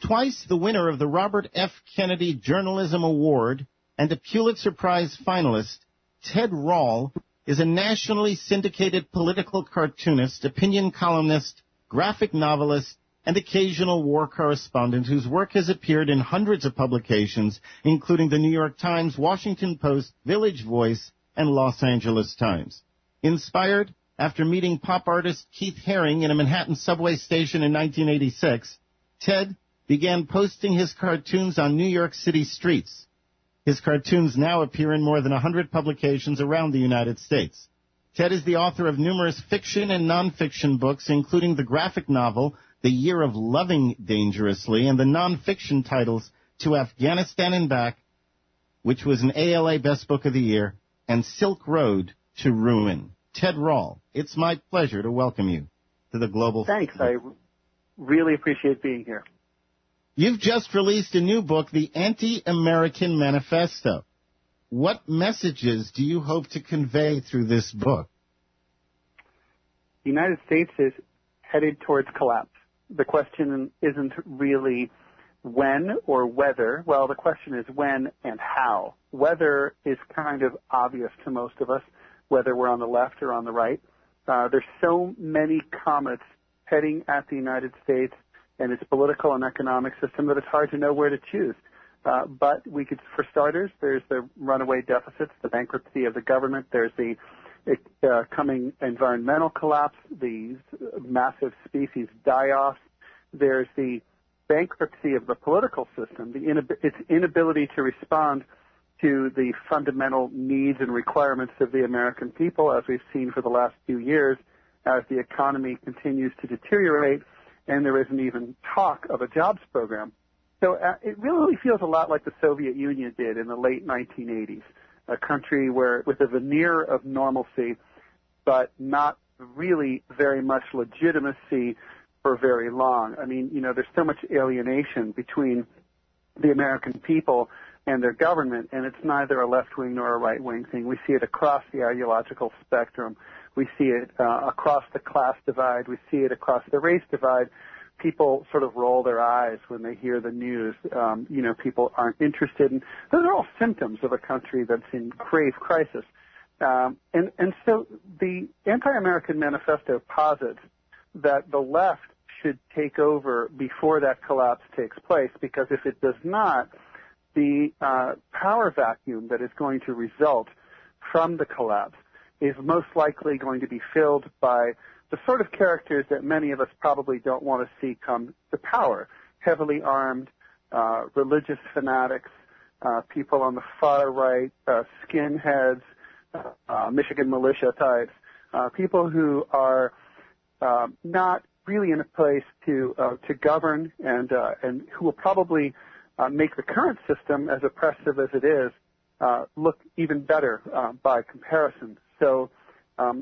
twice the winner of the Robert F. Kennedy Journalism Award and a Pulitzer Prize finalist, Ted Rall is a nationally syndicated political cartoonist, opinion columnist, graphic novelist, and occasional war correspondent whose work has appeared in hundreds of publications, including the New York Times, Washington Post, Village Voice, and Los Angeles Times. Inspired after meeting pop artist Keith Haring in a Manhattan subway station in 1986, Ted began posting his cartoons on New York City streets. His cartoons now appear in more than 100 publications around the United States. Ted is the author of numerous fiction and nonfiction books, including the graphic novel The Year of Loving Dangerously and the nonfiction titles To Afghanistan and Back, which was an ALA Best Book of the Year, and Silk Road to Ruin. Ted Rall, it's my pleasure to welcome you to the Global. Thanks. I really appreciate being here. You've just released a new book, The Anti-American Manifesto. What messages do you hope to convey through this book? The United States is headed towards collapse. The question isn't really when or whether. Well, the question is when and how. Whether is kind of obvious to most of us, whether we're on the left or on the right. There's so many comets heading at the United States and its political and economic system that it's hard to know where to choose. But we could, for starters, there's the runaway deficits, the bankruptcy of the government. There's the coming environmental collapse, the massive species die-offs. There's the bankruptcy of the political system, its inability to respond to the fundamental needs and requirements of the American people, as we've seen for the last few years, as the economy continues to deteriorate, and there isn't even talk of a jobs program. So it really feels a lot like the Soviet Union did in the late 1980s, a country where with a veneer of normalcy, but not really very much legitimacy for very long. I mean, you know, there's so much alienation between the American people and their government, and it's neither a left-wing nor a right-wing thing. We see it across the ideological spectrum. We see it across the class divide. We see it across the race divide. People sort of roll their eyes when they hear the news. You know, people aren't interested in. Those are all symptoms of a country that's in grave crisis. And so the Anti-American Manifesto posits that the left should take over before that collapse takes place, because if it does not, the power vacuum that is going to result from the collapse is most likely going to be filled by the sort of characters that many of us probably don't want to see come to power: heavily armed, religious fanatics, people on the far right, skinheads, Michigan militia types, people who are not really in a place to govern, and who will probably make the current system, as oppressive as it is, look even better by comparison. So,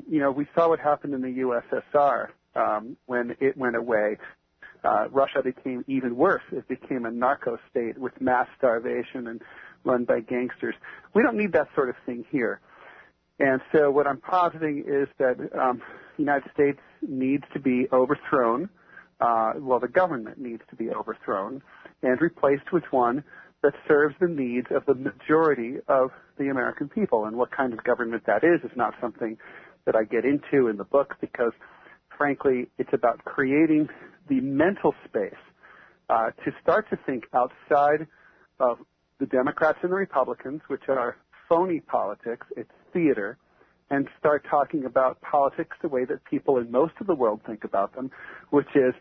you know, we saw what happened in the USSR when it went away. Russia became even worse. It became a narco state with mass starvation and run by gangsters. We don't need that sort of thing here. And so what I'm positing is that the United States needs to be overthrown. Well, the government needs to be overthrown and replaced with one that serves the needs of the majority of the American people. And what kind of government that is not something that I get into in the book, because, frankly, it's about creating the mental space to start to think outside of the Democrats and the Republicans, which are phony politics. It's theater, and start talking about politics the way that people in most of the world think about them, which is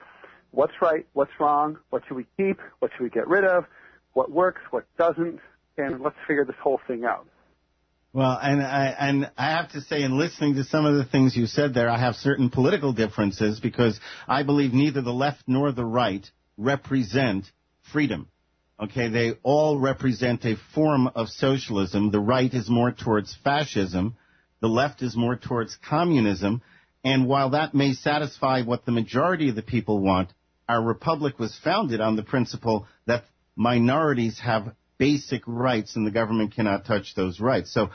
what's right, what's wrong, what should we keep, what should we get rid of, what works, what doesn't, and let's figure this whole thing out. Well, and I have to say, in listening to some of the things you said there, I have certain political differences, because I believe neither the left nor the right represent freedom. Okay, they all represent a form of socialism. The right is more towards fascism. The left is more towards communism. And while that may satisfy what the majority of the people want, our republic was founded on the principle that minorities have basic rights and the government cannot touch those rights. So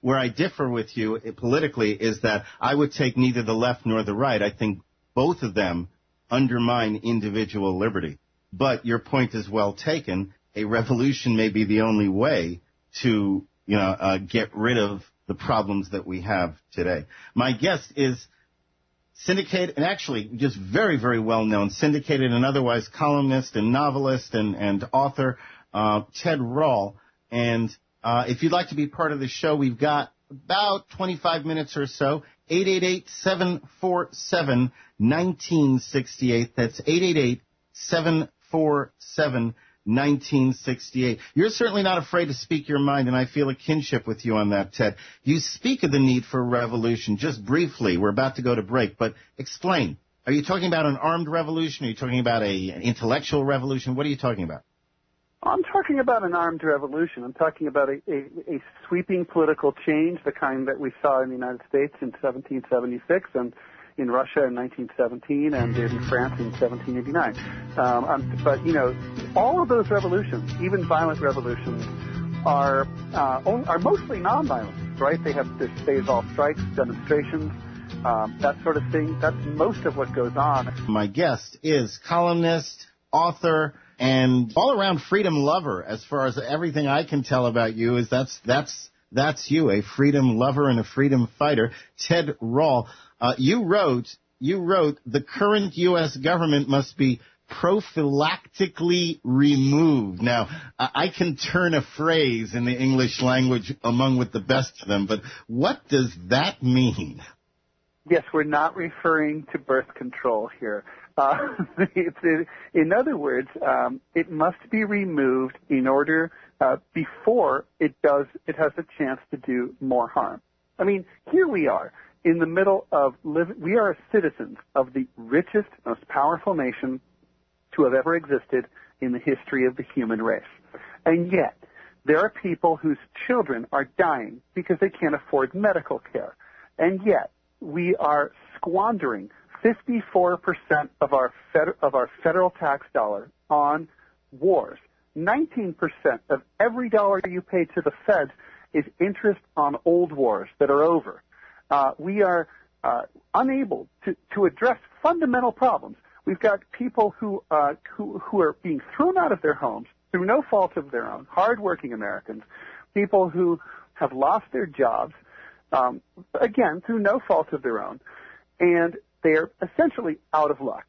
where I differ with you politically is that I would take neither the left nor the right. I think both of them undermine individual liberty. But your point is well taken. A revolution may be the only way to, get rid of the problems that we have today. My guest is syndicated, and actually just very, very well-known, syndicated and otherwise columnist and novelist and author, Ted Rall. And if you'd like to be part of the show, we've got about 25 minutes or so. 888-747-1968. That's 888-747-1968. You're certainly not afraid to speak your mind, and I feel a kinship with you on that, Ted. You speak of the need for revolution. Just briefly, we're about to go to break, but explain. Are you talking about an armed revolution? Are you talking about an intellectual revolution? What are you talking about? I'm talking about an armed revolution. I'm talking about a sweeping political change, the kind that we saw in the United States in 1776 and in Russia in 1917 and in France in 1789. But, all of those revolutions, even violent revolutions, are mostly nonviolent, right? They involve strikes, demonstrations, that sort of thing. That's most of what goes on. My guest is columnist, author, and all-around freedom lover. As far as everything I can tell about you is that's you, a freedom lover and a freedom fighter, Ted Rall. You wrote the current U.S. government must be prophylactically removed. Now, I can turn a phrase in the English language among with the best of them, but what does that mean? Yes, we're not referring to birth control here. In other words, it must be removed in order before it has a chance to do more harm. I mean, here we are in the middle of we are citizens of the richest, most powerful nation to have ever existed in the history of the human race. And yet, there are people whose children are dying because they can't afford medical care. And yet, we are squandering 54% of our federal tax dollar on wars. 19% of every dollar you pay to the Fed is interest on old wars that are over. We are unable to address fundamental problems. We've got people who are being thrown out of their homes through no fault of their own, hardworking Americans, people who have lost their jobs, again, through no fault of their own, and they are essentially out of luck.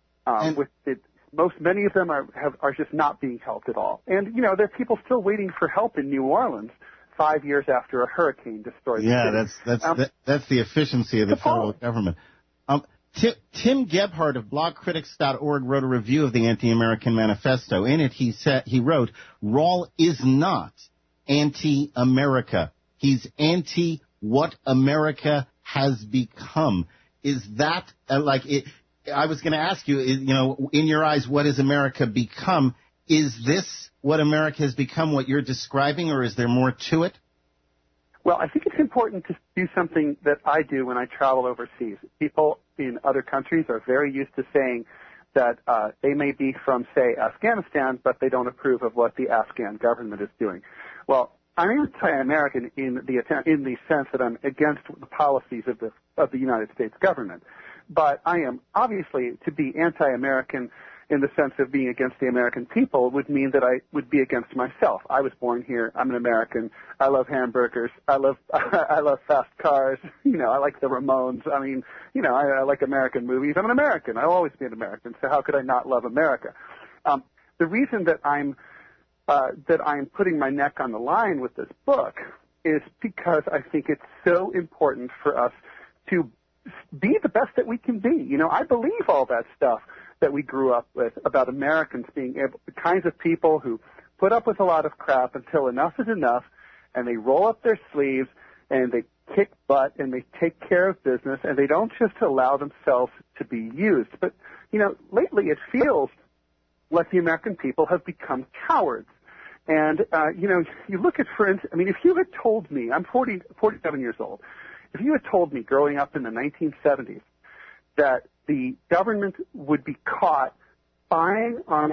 Many of them are just not being helped at all. And, there are people still waiting for help in New Orleans 5 years after a hurricane destroyed the city. That's the efficiency of the federal government. Tim Gebhardt of blogcritics.org wrote a review of the Anti-American Manifesto. In it, he wrote, Rall is not anti-America. He's anti what America has become. Is that I was going to ask you, in your eyes, what has America become? Is this what America has become, what you're describing, or is there more to it? Well, I think it's important to do something that I do when I travel overseas. People in other countries are very used to saying that they may be from, say, Afghanistan, but they don't approve of what the Afghan government is doing. Well, I'm anti-American in the sense that I'm against the policies of the United States government. But I am obviously, to be anti-American in the sense of being against the American people would mean that I would be against myself. I was born here. I'm an American. I love hamburgers. I love fast cars. I like the Ramones. I mean, I like American movies. I'm an American. I'll always be an American. So how could I not love America? The reason that I'm putting my neck on the line with this book is because I think it's so important for us to be the best that we can be. I believe all that stuff that we grew up with about Americans being the kinds of people who put up with a lot of crap until enough is enough, and they roll up their sleeves and they kick butt and they take care of business, and they don't just allow themselves to be used. But, lately it feels like the American people have become cowards. And, you look at, for instance, if you had told me, I'm 47 years old, if you had told me growing up in the 1970s that the government would be caught spying on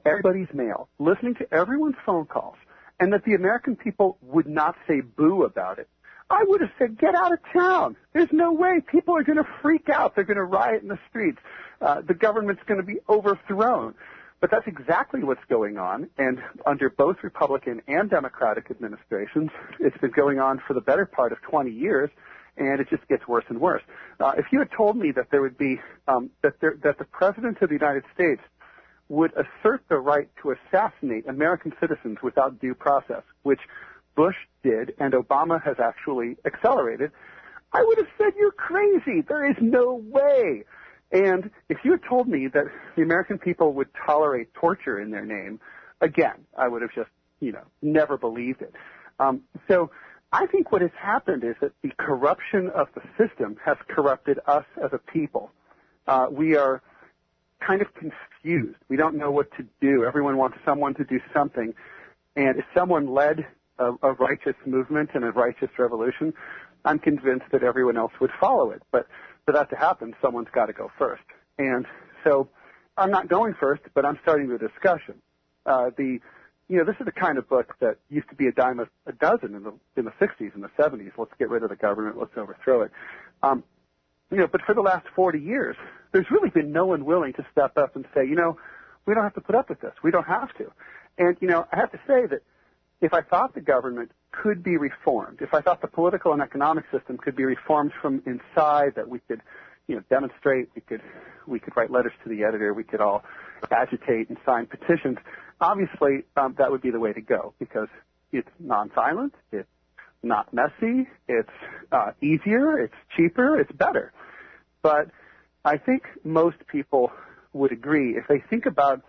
everybody's mail, listening to everyone's phone calls, and that the American people would not say boo about it, I would have said, get out of town. There's no way. People are going to freak out. They're going to riot in the streets. The government's going to be overthrown. But that's exactly what's going on, and under both Republican and Democratic administrations, it's been going on for the better part of 20 years, and it just gets worse and worse. If you had told me that there would be that the President of the United States would assert the right to assassinate American citizens without due process, which Bush did and Obama has actually accelerated, I would have said, you're crazy. There is no way. And if you had told me that the American people would tolerate torture in their name, again, I would have just, never believed it. So I think what has happened is that the corruption of the system has corrupted us as a people. We are kind of confused. We don't know what to do. Everyone wants someone to do something. And if someone led a righteous movement and a righteous revolution, I'm convinced that everyone else would follow it. But for that to happen, someone's got to go first. And so I'm not going first, but I'm starting the discussion. This is the kind of book that used to be a dime a dozen in the 60s and the 70s. Let's get rid of the government. Let's overthrow it. But for the last 40 years, there's really been no one willing to step up and say, we don't have to put up with this. We don't have to. And, I have to say that if I thought the government could be reformed, if I thought the political and economic system could be reformed from inside, that we could, demonstrate, we could write letters to the editor, we could all agitate and sign petitions, obviously that would be the way to go because it's nonviolent, it's not messy, it's easier, it's cheaper, it's better. But I think most people would agree if they think about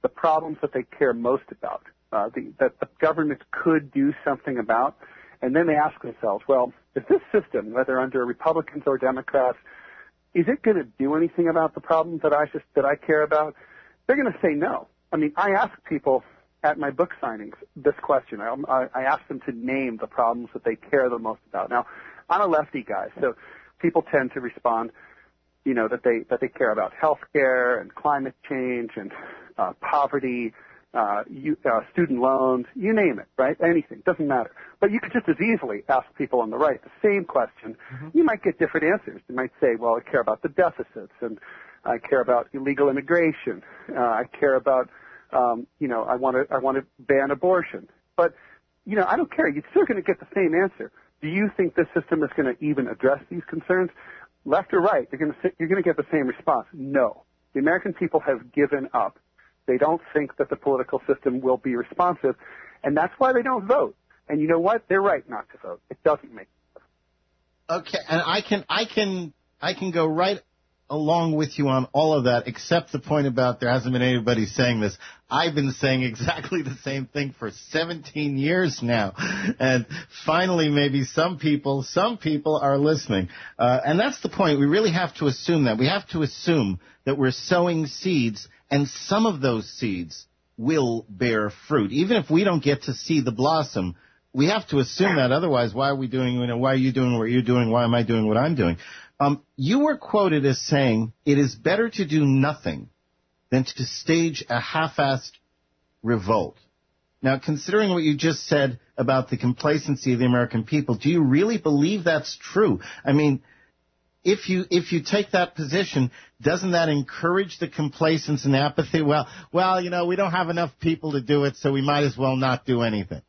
the problems that they care most about, that the government could do something about, and then they ask themselves, well, is this system, whether under Republicans or Democrats, is it going to do anything about the problems that I care about? They're going to say no. I mean, I ask people at my book signings this question. I ask them to name the problems that they care the most about. Now, I'm a lefty guy, so people tend to respond, that they care about health care and climate change and poverty, student loans, you name it, right? Anything, doesn't matter. But you could just as easily ask people on the right the same question. Mm-hmm. You might get different answers. You might say, well, I care about the deficits, and I care about illegal immigration. I care about, I want to ban abortion. But, I don't care. You're still going to get the same answer. Do you think this system is going to even address these concerns? Left or right, you're going to get the same response. No. The American people have given up. They don't think that the political system will be responsive, and that's why they don't vote. And you know what? They're right not to vote. It doesn't make sense. Okay, and I can go right along with you on all of that, except the point about there hasn't been anybody saying this. I've been saying exactly the same thing for 17 years now, and finally maybe some people are listening. And that's the point. We really have to assume that. We have to assume that we're sowing seeds, and some of those seeds will bear fruit. Even if we don't get to see the blossom, we have to assume that. Otherwise, why are we doing, why are you doing what you're doing? Why am I doing what I'm doing? You were quoted as saying, it is better to do nothing than to stage a half-assed revolt. Now, considering what you just said about the complacency of the American people, do you really believe that's true? I mean, if you take that position, doesn't that encourage the complacence and apathy? Well, we don't have enough people to do it, so we might as well not do anything.